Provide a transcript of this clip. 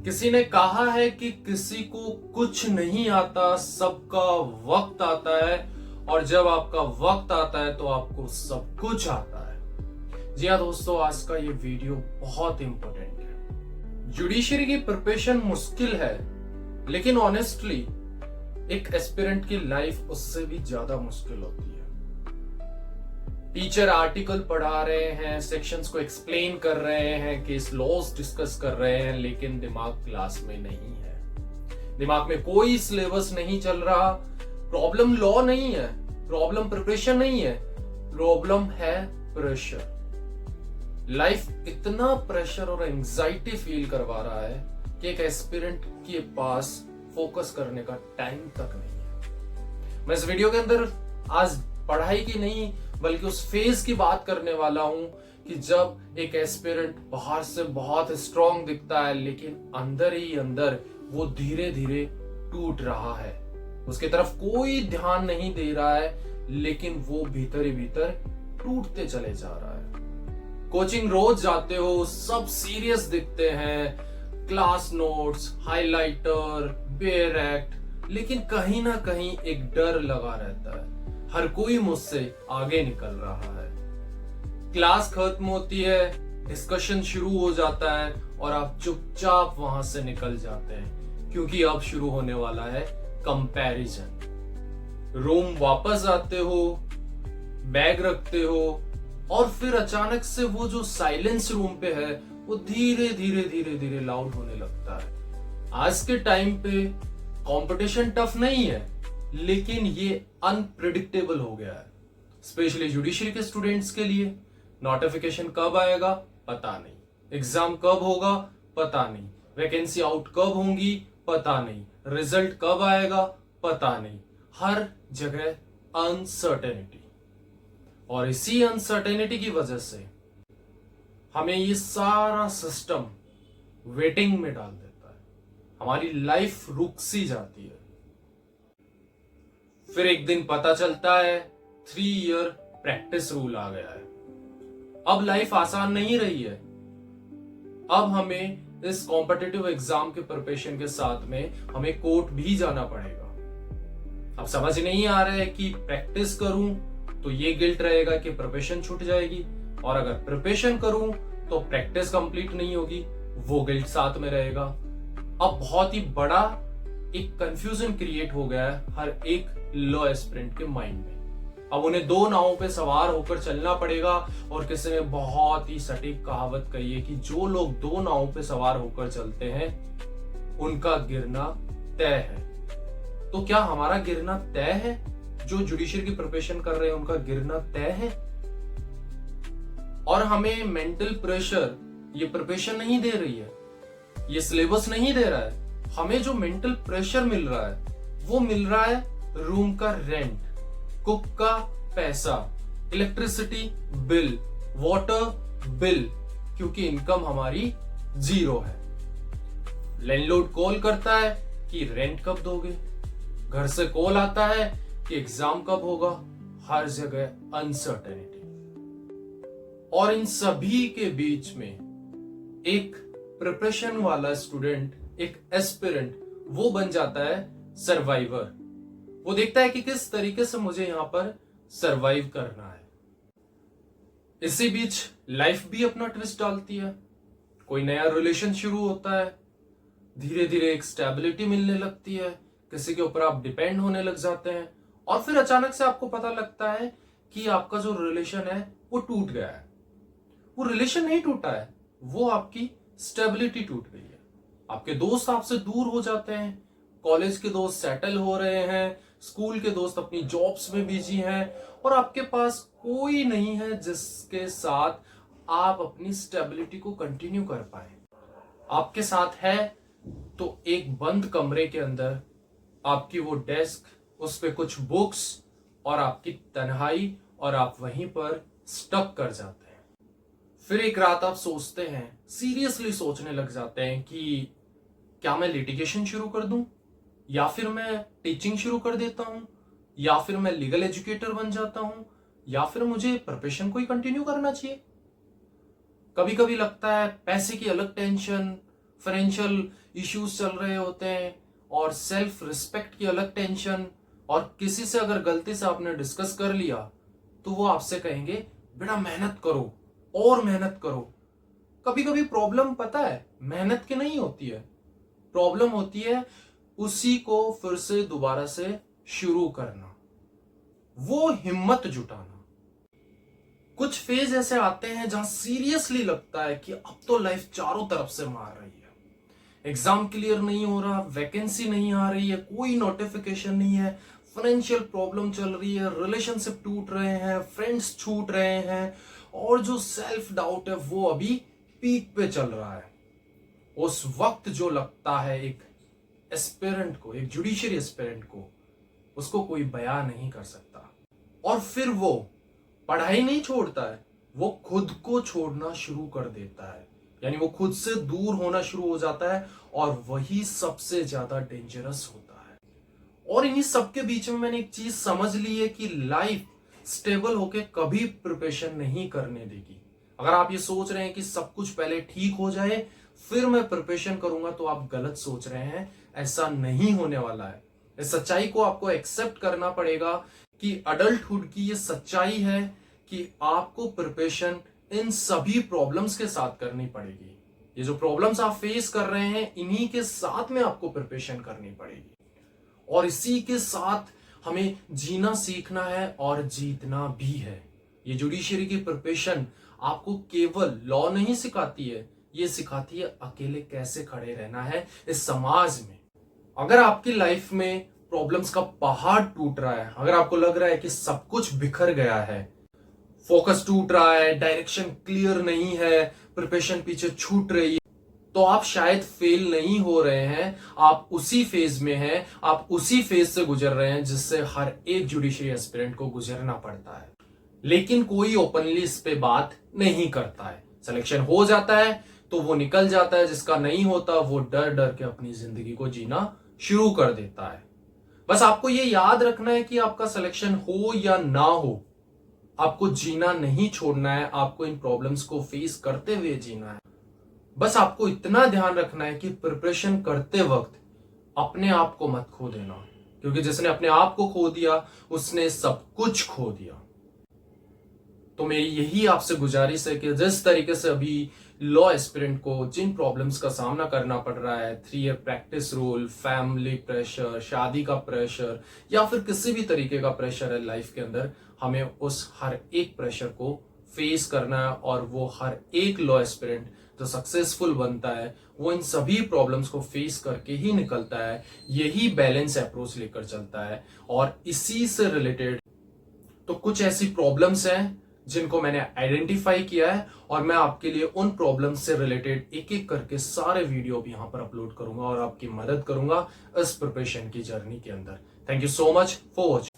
किसी ने कहा है कि किसी को कुछ नहीं आता, सबका वक्त आता है और जब आपका वक्त आता है तो आपको सब कुछ आता है। जी हाँ दोस्तों, आज का ये वीडियो बहुत इंपॉर्टेंट है। जुडिशरी की प्रिपरेशन मुश्किल है, लेकिन ऑनेस्टली एक एस्पिरेंट की लाइफ उससे भी ज्यादा मुश्किल होती है। टीचर आर्टिकल पढ़ा रहे हैं, सेक्शंस को एक्सप्लेन कर रहे हैं, केस लॉज डिस्कस कर रहे हैं, लेकिन दिमाग क्लास में नहीं है। दिमाग में कोई सिलेबस नहीं चल रहा। प्रॉब्लम लॉ नहीं है, प्रॉब्लम प्रिपरेशन नहीं है, प्रॉब्लम है प्रेशर। लाइफ इतना प्रेशर और एंजाइटी फील करवा रहा है कि एक एस्पिरेंट के पास फोकस करने का टाइम तक नहीं है। मैं इस वीडियो के अंदर आज पढ़ाई की नहीं बल्कि उस फेज की बात करने वाला हूं कि जब एक एस्पिरेंट बाहर से बहुत स्ट्रांग दिखता है, लेकिन अंदर ही अंदर वो धीरे धीरे टूट रहा है। उसकी तरफ कोई ध्यान नहीं दे रहा है, लेकिन वो भीतर ही भीतर टूटते चले जा रहा है। कोचिंग रोज जाते हो, सब सीरियस दिखते हैं, class notes, highlighter, bare act, लेकिन कहीं ना कहीं एक डर लगा रहता है। हर कोई मुझसे आगे निकल रहा है। क्लास खत्म होती है, डिस्कशन शुरू हो जाता है और आप चुपचाप वहां से निकल जाते हैं, क्योंकि अब शुरू होने वाला है कंपैरिजन। रूम वापस आते हो, बैग रखते हो और फिर अचानक से वो जो साइलेंस रूम पे है वो धीरे धीरे धीरे धीरे लाउड होने लगता है। आज के टाइम पे कंपटीशन टफ नहीं है, लेकिन ये अनप्रिडिक्टेबल हो गया है, स्पेशली जुडिशरी के स्टूडेंट्स के लिए। नोटिफिकेशन कब आएगा पता नहीं, एग्जाम कब होगा पता नहीं, वैकेंसी आउट कब होंगी पता नहीं, रिजल्ट कब आएगा पता नहीं। हर जगह अनसर्टेनिटी, और इसी अनसर्टेनिटी की वजह से हमें ये सारा सिस्टम वेटिंग में डाल देता है। हमारी लाइफ रुक सी जाती है। फिर एक दिन पता चलता है 3 ईयर प्रैक्टिस रूल आ गया है। अब लाइफ आसान नहीं रही है। अब हमें इस कॉम्पिटिटिव एग्जाम के प्रिपरेशन के साथ में हमें कोर्ट भी जाना पड़ेगा। अब समझ नहीं आ रहा है कि प्रैक्टिस करूं तो ये गिल्ट रहेगा कि प्रिपरेशन छूट जाएगी, और अगर प्रिपरेशन करूं तो प्रैक्टिस कंप्लीट नहीं होगी, वो गिल्ट साथ में रहेगा। अब बहुत ही बड़ा एक कंफ्यूजन क्रिएट हो गया है हर एक लॉ एस्पिरेंट के माइंड में। अब उन्हें 2 नावों पे सवार होकर चलना पड़ेगा, और किसी ने बहुत ही सटीक कहावत कही है कि जो लोग 2 नावों पे सवार होकर चलते हैं उनका गिरना तय है। तो क्या हमारा गिरना तय है? जो जुडिशरी की प्रिपरेशन कर रहे हैं उनका गिरना तय है? और हमें मेंटल प्रेशर ये प्रिपरेशन नहीं दे रही है, ये सिलेबस नहीं दे रहा है। हमें जो मेंटल प्रेशर मिल रहा है वो मिल रहा है रूम का रेंट, कुक का पैसा, इलेक्ट्रिसिटी बिल, वाटर बिल, क्योंकि इनकम हमारी 0 है। लैंडलॉर्ड कॉल करता है कि रेंट कब दोगे, घर से कॉल आता है कि एग्जाम कब होगा। हर जगह अनसर्टेनिटी, और इन सभी के बीच में एक प्रिपरेशन वाला स्टूडेंट, एक एस्पिरेंट, वो बन जाता है सर्वाइवर। वो देखता है कि किस तरीके से मुझे यहां पर सरवाइव करना है। इसी बीच लाइफ भी अपना ट्विस्ट डालती है। कोई नया रिलेशन शुरू होता है, धीरे धीरे एक स्टेबिलिटी मिलने लगती है, किसी के ऊपर आप डिपेंड होने लग जाते हैं, और फिर अचानक से आपको पता लगता है कि आपका जो रिलेशन है वो टूट गया है। वो रिलेशन नहीं टूटा है, वो आपकी स्टेबिलिटी टूट गई है। आपके दोस्त आपसे दूर हो जाते हैं, कॉलेज के दोस्त सेटल हो रहे हैं, स्कूल के दोस्त अपनी जॉब्स में बिजी हैं, और आपके पास कोई नहीं है जिसके साथ आप अपनी स्टेबिलिटी को कंटिन्यू कर पाए। आपके साथ है तो एक बंद कमरे के अंदर आपकी वो डेस्क, उस पे कुछ बुक्स और आपकी तन्हाई, और आप वहीं पर स्टक कर जाते हैं। फिर एक रात आप सोचते हैं, सीरियसली सोचने लग जाते हैं कि क्या मैं लिटिगेशन शुरू कर दूं, या फिर मैं टीचिंग शुरू कर देता हूं, या फिर मैं लीगल एजुकेटर बन जाता हूं, या फिर मुझे प्रोफेशन को ही कंटिन्यू करना चाहिए। कभी कभी लगता है पैसे की अलग टेंशन, फाइनेंशियल इश्यूज चल रहे होते हैं और सेल्फ रिस्पेक्ट की अलग टेंशन, और किसी से अगर गलती से आपने डिस्कस कर लिया तो वो आपसे कहेंगे बेटा मेहनत करो और मेहनत करो। कभी कभी प्रॉब्लम पता है मेहनत की नहीं होती है, प्रॉब्लम होती है उसी को फिर से दोबारा से शुरू करना, वो हिम्मत जुटाना। कुछ फेज ऐसे आते हैं जहां सीरियसली लगता है कि अब तो लाइफ चारों तरफ से मार रही है, एग्जाम क्लियर नहीं हो रहा, वैकेंसी नहीं आ रही है, कोई नोटिफिकेशन नहीं है, फाइनेंशियल प्रॉब्लम चल रही है, रिलेशनशिप टूट रहे हैं, फ्रेंड्स छूट रहे हैं, और जो सेल्फ डाउट है वो अभी पीक पे चल रहा है। उस वक्त जो लगता है एक एस्पिरेंट को, एक जुडिशियरी एस्पिरेंट को, उसको कोई बयान नहीं कर सकता। और फिर वो पढ़ाई नहीं छोड़ता है, वो खुद को छोड़ना शुरू कर देता है, यानी वो खुद से दूर होना शुरू हो जाता है, और वही सबसे ज्यादा डेंजरस होता है। और इन्हीं सबके बीच में मैंने एक चीज समझ ली है कि लाइफ स्टेबल होके कभी प्रिपरेशन नहीं करने देगी। अगर आप ये सोच रहे हैं कि सब कुछ पहले ठीक हो जाए फिर मैं प्रिपरेशन करूंगा, तो आप गलत सोच रहे हैं, ऐसा नहीं होने वाला है। इस सच्चाई को आपको एक्सेप्ट करना पड़ेगा कि अडल्टहुड की ये सच्चाई है कि आपको प्रिपरेशन इन सभी प्रॉब्लम्स के साथ करनी पड़ेगी। ये जो प्रॉब्लम्स आप फेस कर रहे हैं इन्हीं के साथ में आपको प्रिपरेशन करनी पड़ेगी, और इसी के साथ हमें जीना सीखना है और जीतना भी है। ये जुडिशियरी की प्रिपरेशन आपको केवल लॉ नहीं सिखाती है, ये सिखाती है अकेले कैसे खड़े रहना है इस समाज में। अगर आपकी लाइफ में प्रॉब्लम्स का पहाड़ टूट रहा है, अगर आपको लग रहा है कि सब कुछ बिखर गया है, फोकस टूट रहा है, डायरेक्शन क्लियर नहीं है, प्रिपरेशन पीछे छूट रही है, तो आप शायद फेल नहीं हो रहे हैं, आप उसी फेज में हैं, आप उसी फेज से गुजर रहे हैं जिससे हर एक जुडिशियरी एस्पिरेंट को गुजरना पड़ता है। लेकिन कोई ओपनली इस पे बात नहीं करता है। सिलेक्शन हो जाता है तो वो निकल जाता है, जिसका नहीं होता वो डर डर के अपनी जिंदगी को जीना शुरू कर देता है। बस आपको ये याद रखना है कि आपका सिलेक्शन हो या ना हो, आपको जीना नहीं छोड़ना है, आपको इन प्रॉब्लम्स को फेस करते हुए जीना है। बस आपको इतना ध्यान रखना है कि प्रिपरेशन करते वक्त अपने आप को मत खो देना, क्योंकि जिसने अपने आप को खो दिया उसने सब कुछ खो दिया। तो मेरी यही आपसे गुजारिश है कि जिस तरीके से अभी लॉ एस्पिरेंट को जिन प्रॉब्लम्स का सामना करना पड़ रहा है, 3 year practice rule, family pressure, शादी का प्रेशर, या फिर किसी भी तरीके का प्रेशर है लाइफ के अंदर, हमें उस हर एक प्रेशर को फेस करना है। और वो हर एक लॉ एस्पिरेंट जो सक्सेसफुल बनता है वो इन सभी प्रॉब्लम्स को फेस करके ही निकलता है, यही बैलेंस अप्रोच लेकर चलता है। और इसी से रिलेटेड तो कुछ ऐसी प्रॉब्लम्स हैं जिनको मैंने आइडेंटिफाई किया है, और मैं आपके लिए उन प्रॉब्लम्स से रिलेटेड एक एक करके सारे वीडियो भी यहां पर अपलोड करूंगा और आपकी मदद करूंगा इस प्रिपरेशन की जर्नी के अंदर। Thank you so much for watching.